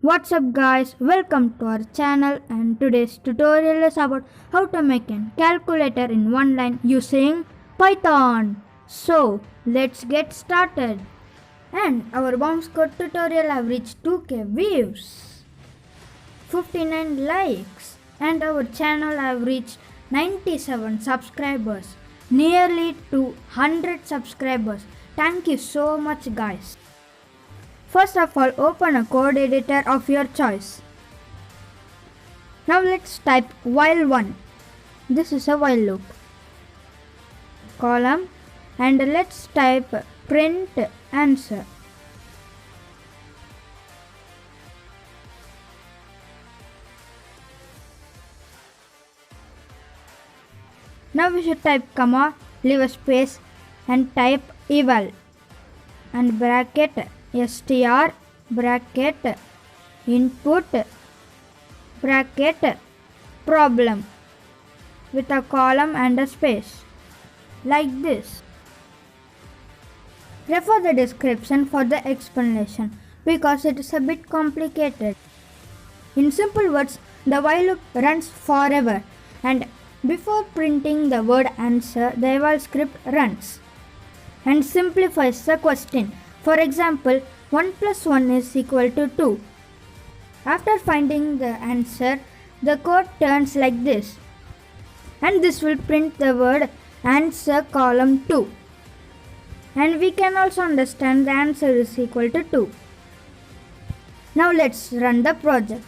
What's up guys, welcome to our channel, and today's tutorial is about how to make a calculator in one line using Python. So let's get started. And our bombs code tutorial have reached 2k views, 59 likes, and our channel have reached 97 subscribers, nearly 200 subscribers. Thank you so much guys. First of all, open a code editor of your choice. Now let's type while 1. This is a while loop. Column, and let's type print answer. Now we should type comma, leave a space, and type eval and bracket str bracket input bracket problem with a column and a space like this. Refer the description for the explanation because it is a bit complicated. In simple words, the while loop runs forever, and before printing the word answer, the eval script runs and simplifies the question. For example, 1 plus 1 is equal to 2. After finding the answer, the code turns like this, and this will print the word answer column 2. And we can also understand the answer is equal to 2. Now let's run the project.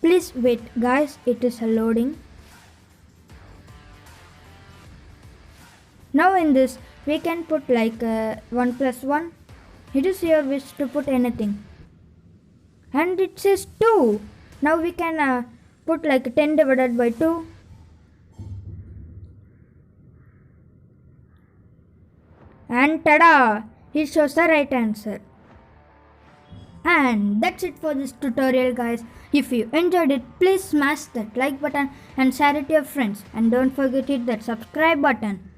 Please wait guys, it is loading. Now in this we can put like 1 plus 1. It is your wish to put anything. And it says 2. Now we can put like 10 divided by 2. And tada! It shows the right answer. And that's it for this tutorial guys. If you enjoyed it, please smash that like button and share it to your friends. And don't forget to hit that subscribe button.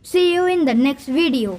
See you in the next video.